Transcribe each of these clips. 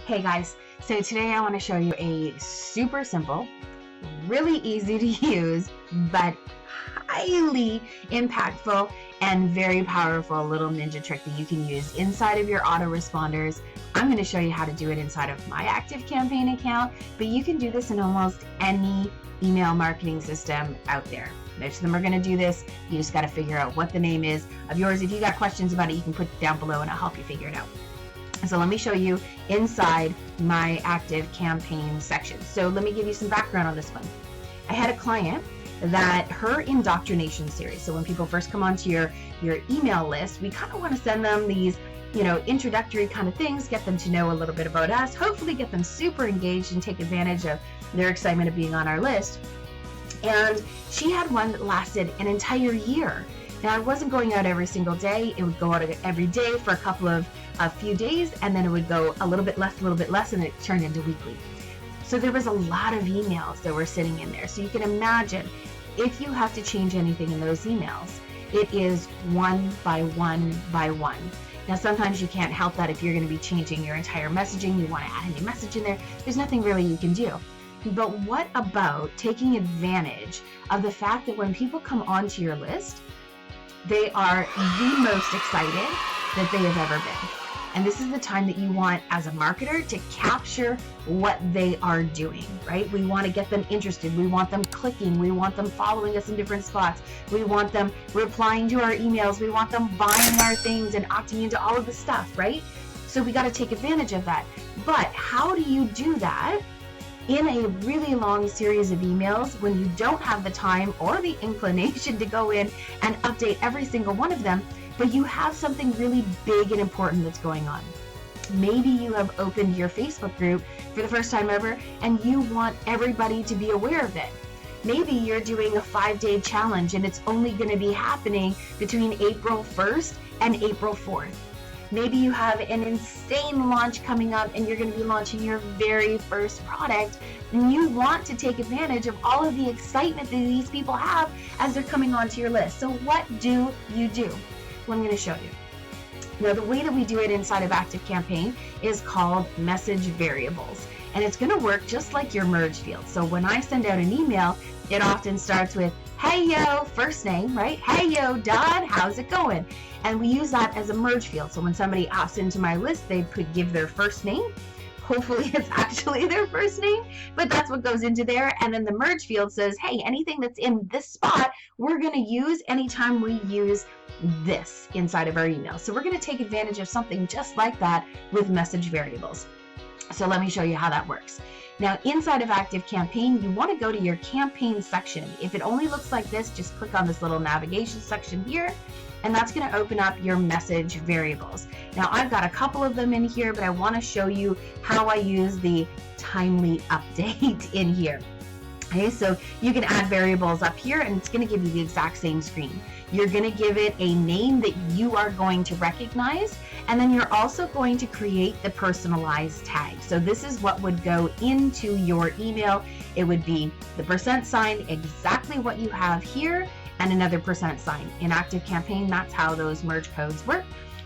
Hey guys, so today I want to show you a super simple, really easy to use, but highly impactful and very powerful little ninja trick that you can use inside of your autoresponders. I'm going to show you how to do it inside of my ActiveCampaign account, but you can do this in almost any email marketing system out there. Most of them are going to do this. You just got to figure out what the name is of yours. If you got questions about it, you can put it down below and I'll help you figure it out. So let me show you inside my ActiveCampaign section. So let me give you some background on this one. I had a client that her indoctrination series, so when people first come onto your email list, we kind of want to send them these, introductory kind of things, get them to know a little bit about us, hopefully get them super engaged and take advantage of their excitement of being on our list. And she had one that lasted an entire year. Now, it wasn't going out every single day. It would go out every day for a few days, and then it would go a little bit less, and it turned into weekly. So there was a lot of emails that were sitting in there. So you can imagine if you have to change anything in those emails, it is one by one by one. Now, sometimes you can't help that if you're going to be changing your entire messaging, you want to add a new message in there, there's nothing really you can do. But what about taking advantage of the fact that when people come onto your list, they are the most excited that they have ever been. And this is the time that you want, as a marketer, to capture what they are doing, right? We want to get them interested. We want them clicking. We want them following us in different spots. We want them replying to our emails. We want them buying our things and opting into all of the stuff, right? So we got to take advantage of that. But how do you do that in a really long series of emails when you don't have the time or the inclination to go in and update every single one of them, but you have something really big and important that's going on? Maybe you have opened your Facebook group for the first time ever and you want everybody to be aware of it. Maybe you're doing a 5-day challenge and it's only going to be happening between April 1st and April 4th. Maybe you have an insane launch coming up and you're going to be launching your very first product, and you want to take advantage of all of the excitement that these people have as they're coming onto your list. So what do you do? Well, I'm going to show you. Now, the way that we do it inside of ActiveCampaign is called message variables, and it's going to work just like your merge field. So when I send out an email, it often starts with, "Hey yo," first name, right? "Hey yo, Dodd, how's it going?" And we use that as a merge field. So when somebody opts into my list, they could give their first name. Hopefully it's actually their first name, but that's what goes into there. And then the merge field says, hey, anything that's in this spot, we're going to use anytime we use this inside of our email. So we're going to take advantage of something just like that with message variables. So let me show you how that works. Now, inside of ActiveCampaign, you want to go to your campaign section. If it only looks like this, just click on this little navigation section here, and that's going to open up your message variables. Now, I've got a couple of them in here, but I want to show you how I use the timely update in here. Okay, so you can add variables up here, and it's going to give you the exact same screen. You're going to give it a name that you are going to recognize, and then you're also going to create the personalized tag. So this is what would go into your email. It would be the %, exactly what you have here, and another %. In ActiveCampaign, that's how those merge codes work.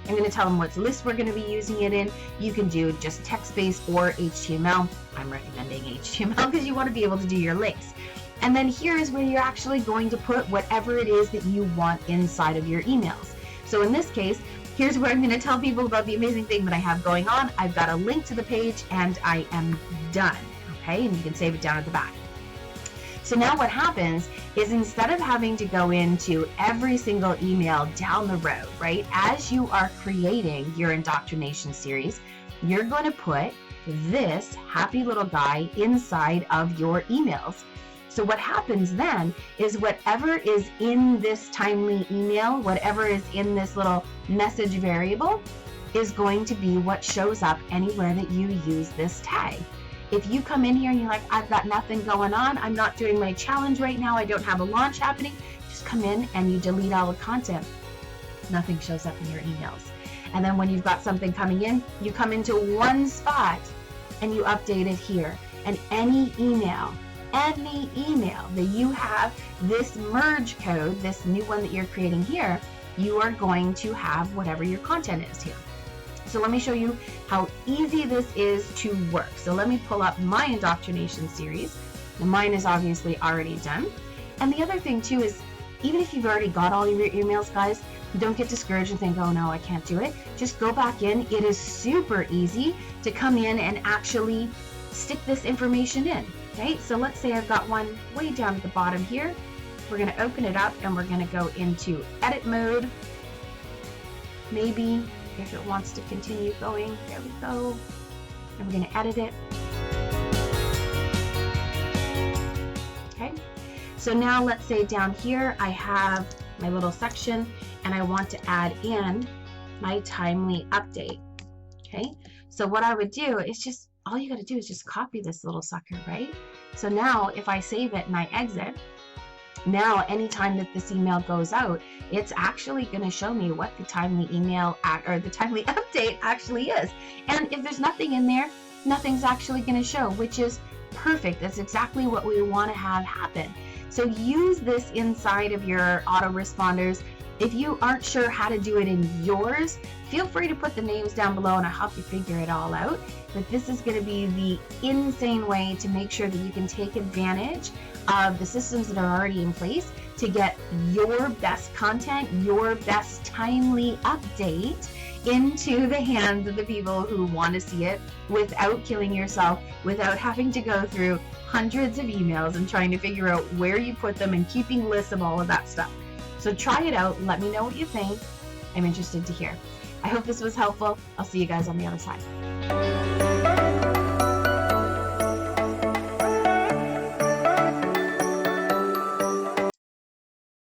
I'm going to tell them what list we're going to be using it in. You can do just text-based or HTML. I'm recommending HTML because you want to be able to do your links. And then here is where you're actually going to put whatever it is that you want inside of your emails. So in this case, here's where I'm going to tell people about the amazing thing that I have going on. I've got a link to the page and I am done. Okay, and you can save it down at the back. So now what happens is, instead of having to go into every single email down the road, right, as you are creating your indoctrination series, you're going to put this happy little guy inside of your emails. So what happens then is whatever is in this timely email, whatever is in this little message variable, is going to be what shows up anywhere that you use this tag. If you come in here and you're like, I've got nothing going on, I'm not doing my challenge right now, I don't have a launch happening, just come in and you delete all the content. Nothing shows up in your emails. And then when you've got something coming in, you come into one spot and you update it here. And any email that you have this merge code, this new one that you're creating here, you are going to have whatever your content is here. So let me show you how easy this is to work. So let me pull up my indoctrination series. And mine is obviously already done. And the other thing too is, even if you've already got all your emails, guys, don't get discouraged and think, oh no, I can't do it. Just go back in. It is super easy to come in and actually stick this information in. Okay, so let's say I've got one way down at the bottom here. We're going to open it up and we're going to go into edit mode. Maybe if it wants to continue going, there we go. And we're going to edit it. Okay, so now let's say down here I have my little section and I want to add in my timely update. Okay, so what I would do is just, all you got to do is just copy this little sucker, right? So now if I save it and I exit, now anytime that this email goes out, it's actually going to show me what the timely email or the timely update actually is. And if there's nothing in there, nothing's actually going to show, which is perfect. That's exactly what we want to have happen. So use this inside of your autoresponders. If you aren't sure how to do it in yours, feel free to put the names down below and I'll help you figure it all out. But this is going to be the insane way to make sure that you can take advantage of the systems that are already in place to get your best content, your best timely update into the hands of the people who want to see it without killing yourself, without having to go through hundreds of emails and trying to figure out where you put them and keeping lists of all of that stuff. So try it out. Let me know what you think. I'm interested to hear. I hope this was helpful. I'll see you guys on the other side.